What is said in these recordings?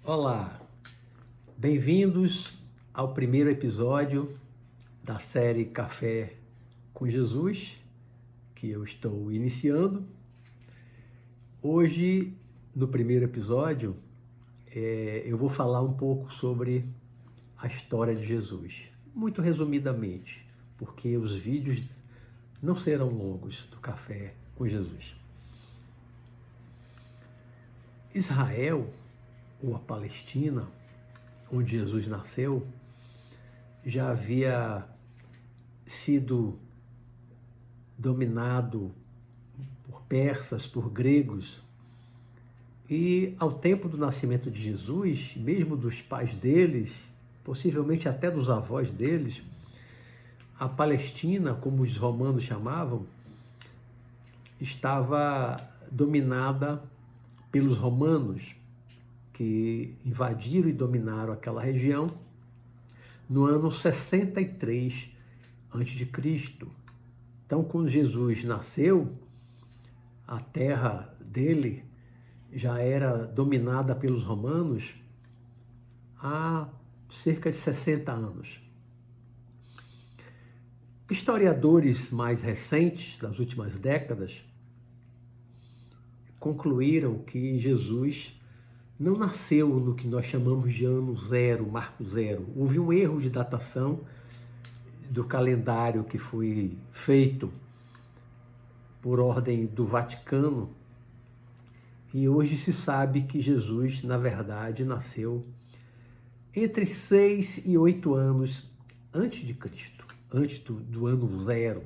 Olá, bem-vindos ao primeiro episódio da série Café com Jesus, que eu estou iniciando. Hoje, no primeiro episódio, eu vou falar um pouco sobre a história de Jesus, muito resumidamente, porque os vídeos não serão longos do Café com Jesus. Israel, ou a Palestina, onde Jesus nasceu, já havia sido dominado por persas, por gregos, e ao tempo do nascimento de Jesus, mesmo dos pais deles, possivelmente até dos avós deles, a Palestina, como os romanos chamavam, estava dominada pelos romanos, que invadiram e dominaram aquela região no ano 63 a.C. Então, quando Jesus nasceu, a terra dele já era dominada pelos romanos há cerca de 60 anos. Historiadores mais recentes, das últimas décadas, concluíram que Jesus não nasceu no que nós chamamos de ano zero, marco zero. Houve um erro de datação do calendário que foi feito por ordem do Vaticano, e hoje se sabe que Jesus, na verdade, nasceu entre 6 e 8 anos antes de Cristo, antes do ano zero.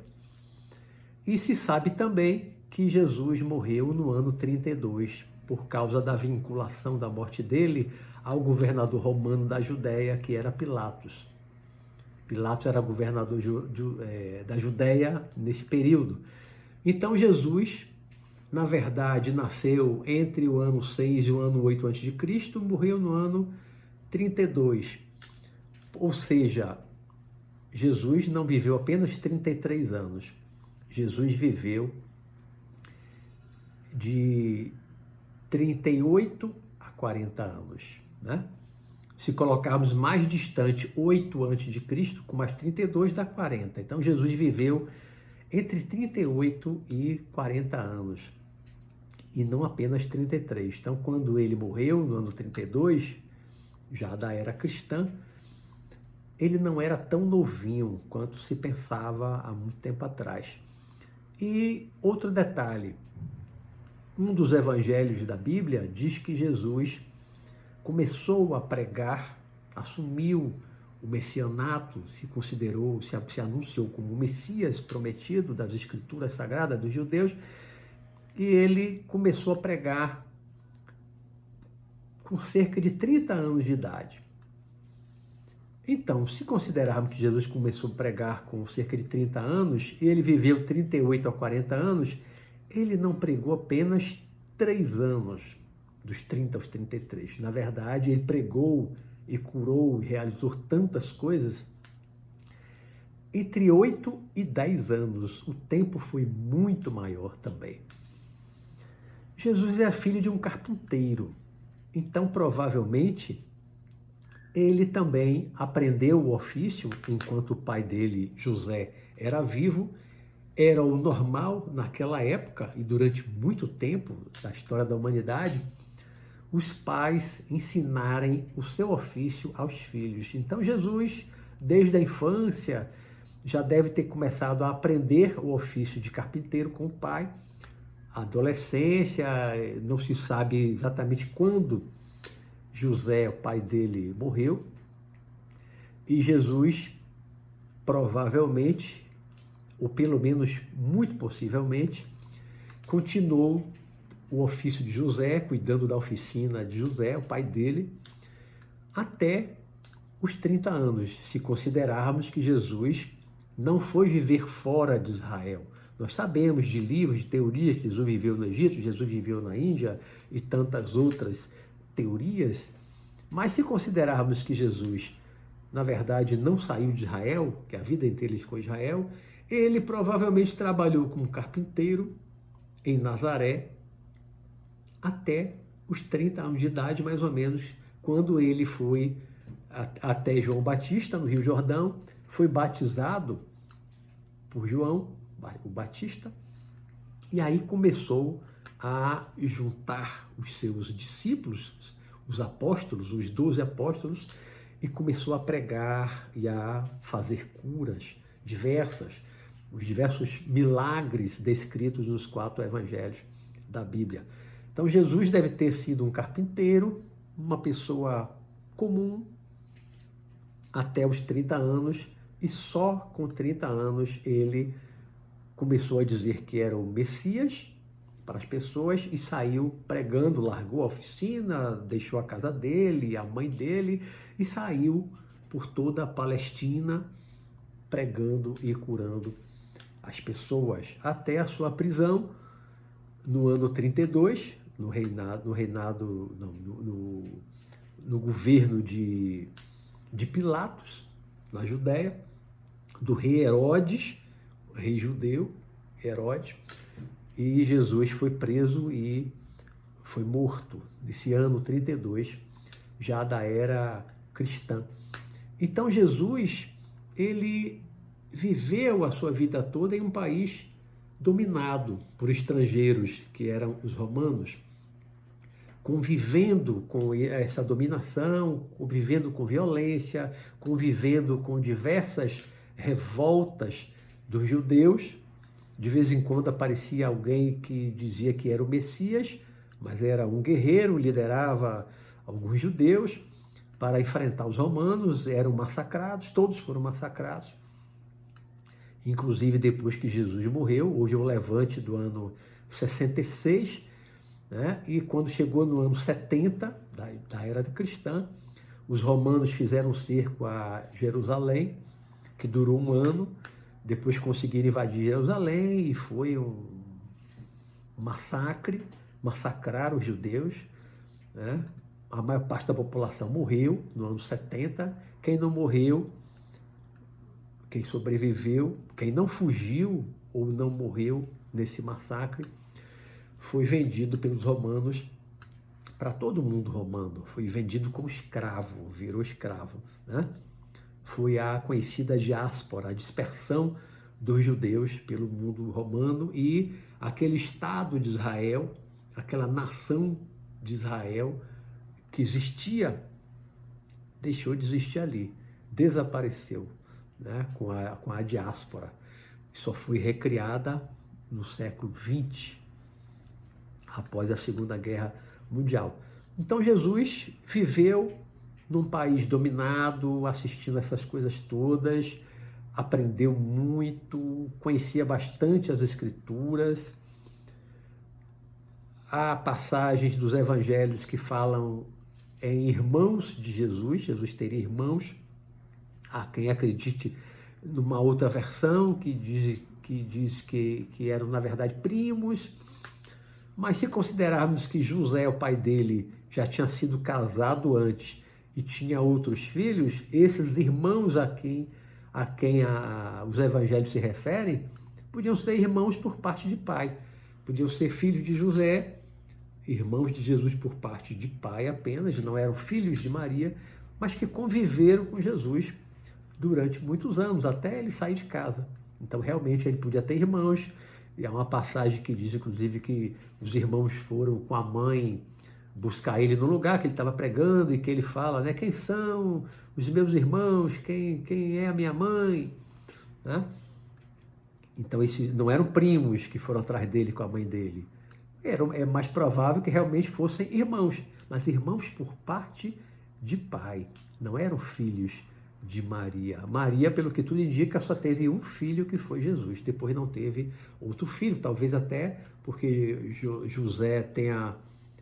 E se sabe também que Jesus morreu no ano 32, por causa da vinculação da morte dele ao governador romano da Judéia, que era Pilatos. Pilatos era governador da Judéia nesse período. Então Jesus, na verdade, nasceu entre o ano 6 e o ano 8 a.C., morreu no ano 32. Ou seja, Jesus não viveu apenas 33 anos. Jesus viveu de 38 a 40 anos, né? Se colocarmos mais distante, 8 a.C., com mais 32 dá 40. Então, Jesus viveu entre 38 e 40 anos, e não apenas 33. Então, quando ele morreu, no ano 32, já da era cristã, ele não era tão novinho quanto se pensava há muito tempo atrás. E outro detalhe, um dos evangelhos da Bíblia diz que Jesus começou a pregar, assumiu o messianato, se anunciou como o Messias prometido das Escrituras Sagradas dos judeus, e ele começou a pregar com cerca de 30 anos de idade. Então, se considerarmos que Jesus começou a pregar com cerca de 30 anos, e ele viveu 38 a 40 anos, ele não pregou apenas 3 anos, dos 30 aos 33. Na verdade, ele pregou e curou e realizou tantas coisas. Entre 8 e 10 anos, o tempo foi muito maior também. Jesus é filho de um carpinteiro, então provavelmente ele também aprendeu o ofício enquanto o pai dele, José, era vivo. Era o normal naquela época e durante muito tempo da história da humanidade, os pais ensinarem o seu ofício aos filhos. Então Jesus, desde a infância, já deve ter começado a aprender o ofício de carpinteiro com o pai. A adolescência, não se sabe exatamente quando José, o pai dele, morreu. E Jesus, provavelmente, ou pelo menos muito possivelmente, continuou o ofício de José, cuidando da oficina de José, o pai dele, até os 30 anos, se considerarmos que Jesus não foi viver fora de Israel. Nós sabemos de livros, de teorias que Jesus viveu no Egito, Jesus viveu na Índia e tantas outras teorias, mas se considerarmos que Jesus, na verdade, não saiu de Israel, que a vida inteira ele ficou em Israel, ele provavelmente trabalhou como carpinteiro em Nazaré até os 30 anos de idade, mais ou menos, quando ele foi até João Batista, no Rio Jordão, foi batizado por João, o Batista, e aí começou a juntar os seus discípulos, os apóstolos, os 12 apóstolos, e começou a pregar e a fazer curas diversas, os diversos milagres descritos nos 4 evangelhos da Bíblia. Então Jesus deve ter sido um carpinteiro, uma pessoa comum, até os 30 anos, e só com 30 anos ele começou a dizer que era o Messias para as pessoas e saiu pregando, largou a oficina, deixou a casa dele, a mãe dele e saiu por toda a Palestina pregando e curando as pessoas, até a sua prisão no ano 32, no governo de Pilatos, na Judéia, do rei Herodes, rei judeu, Herodes, e Jesus foi preso e foi morto nesse ano 32, já da era cristã. Então Jesus, ele viveu a sua vida toda em um país dominado por estrangeiros, que eram os romanos, convivendo com essa dominação, convivendo com violência, convivendo com diversas revoltas dos judeus. De vez em quando aparecia alguém que dizia que era o Messias, mas era um guerreiro, liderava alguns judeus para enfrentar os romanos, eram massacrados, todos foram massacrados. Inclusive depois que Jesus morreu, houve o levante do ano 66, né? E quando chegou no ano 70 da era cristã, os romanos fizeram um cerco a Jerusalém, que durou um ano. Depois conseguiram invadir Jerusalém e foi um massacre, massacraram os judeus, né? A maior parte da população morreu no ano 70. Quem não morreu, quem sobreviveu, quem não fugiu ou não morreu nesse massacre, foi vendido pelos romanos para todo mundo romano, foi vendido como escravo, virou escravo, né? Foi a conhecida diáspora, a dispersão dos judeus pelo mundo romano, e aquele Estado de Israel, aquela nação de Israel que existia, deixou de existir ali, desapareceu, né, com a diáspora. Só foi recriada no século XX, após a Segunda Guerra Mundial. Então Jesus viveu num país dominado, assistindo essas coisas todas, aprendeu muito, conhecia bastante as Escrituras. Há passagens dos evangelhos que falam em irmãos de Jesus, Jesus teria irmãos. Há quem acredite numa outra versão que diz que eram, na verdade, primos. Mas se considerarmos que José, o pai dele, já tinha sido casado antes e tinha outros filhos, esses irmãos a quem os evangelhos se referem, podiam ser irmãos por parte de pai, podiam ser filhos de José, irmãos de Jesus por parte de pai apenas, não eram filhos de Maria, mas que conviveram com Jesus durante muitos anos, até ele sair de casa. Então, realmente, ele podia ter irmãos, e há uma passagem que diz, inclusive, que os irmãos foram com a mãe buscar ele no lugar que ele estava pregando, e que ele fala, né, quem são os meus irmãos, quem é a minha mãe, né? Então esses não eram primos que foram atrás dele com a mãe dele, é mais provável que realmente fossem irmãos, mas irmãos por parte de pai, não eram filhos de Maria. Maria, pelo que tudo indica, só teve um filho, que foi Jesus, depois não teve outro filho, talvez até porque José tenha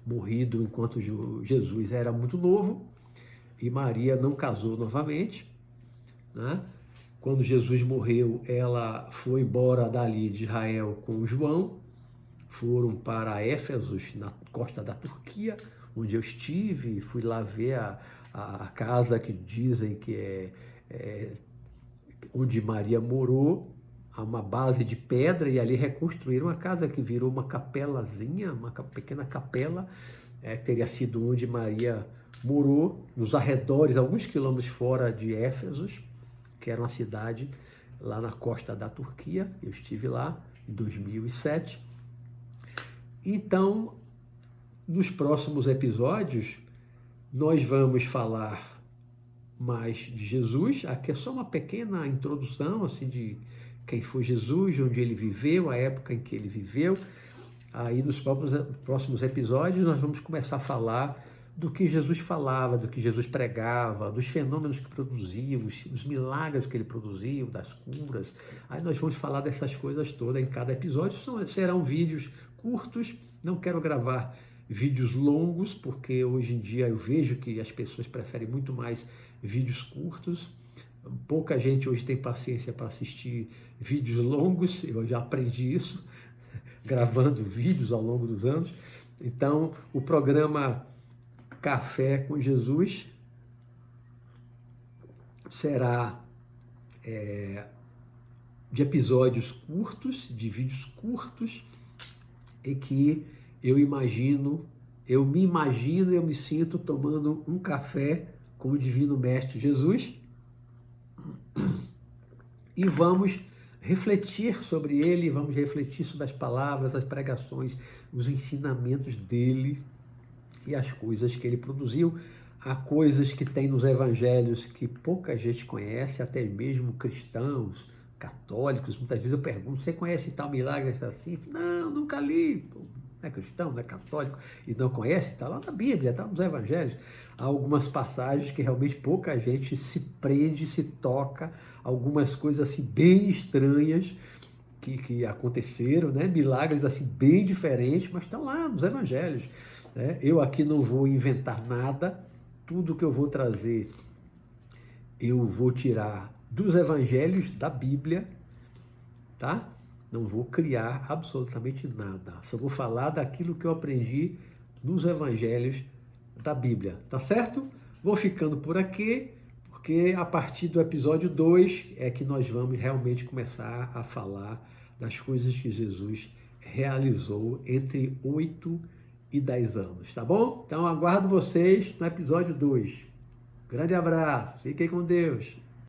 morrido enquanto Jesus era muito novo, e Maria não casou novamente, né? Quando Jesus morreu, ela foi embora dali de Israel com João, foram para Éfesos, na costa da Turquia, onde eu estive, fui lá ver a casa que dizem que é onde Maria morou, a uma base de pedra, e ali reconstruíram a casa que virou uma capelazinha, uma pequena capela, teria sido onde Maria morou nos arredores, alguns quilômetros fora de Éfeso, que era uma cidade lá na costa da Turquia. Eu estive lá em 2007. Então, nos próximos episódios, nós vamos falar mais de Jesus. Aqui é só uma pequena introdução assim, de quem foi Jesus, onde ele viveu, a época em que ele viveu. Aí, nos próximos episódios, nós vamos começar a falar do que Jesus falava, do que Jesus pregava, dos fenômenos que produziu, dos milagres que ele produziu, das curas. Aí nós vamos falar dessas coisas todas em cada episódio. Serão vídeos curtos, não quero gravar vídeos longos, porque hoje em dia eu vejo que as pessoas preferem muito mais vídeos curtos. Pouca gente hoje tem paciência para assistir vídeos longos, eu já aprendi isso, gravando vídeos ao longo dos anos. Então, o programa Café com Jesus será de episódios curtos, de vídeos curtos, em que eu me sinto tomando um café com o Divino Mestre Jesus e vamos refletir sobre ele, vamos refletir sobre as palavras, as pregações, os ensinamentos dele e as coisas que ele produziu. Há coisas que tem nos evangelhos que pouca gente conhece, até mesmo cristãos, católicos. Muitas vezes eu pergunto, você conhece tal milagre assim? Não, nunca li. Não é cristão, não é católico e não conhece? Está lá na Bíblia, está nos evangelhos. Há algumas passagens que realmente pouca gente se prende, se toca, algumas coisas assim bem estranhas que aconteceram, né? Milagres assim bem diferentes, mas estão lá nos evangelhos. Eu aqui não vou inventar nada, tudo que eu vou trazer eu vou tirar dos evangelhos da Bíblia, tá? Não vou criar absolutamente nada, só vou falar daquilo que eu aprendi nos evangelhos da Bíblia, tá certo? Vou ficando por aqui, porque a partir do episódio 2 é que nós vamos realmente começar a falar das coisas que Jesus realizou entre 8 e 10 anos, tá bom? Então aguardo vocês no episódio 2. Grande abraço, fiquem com Deus.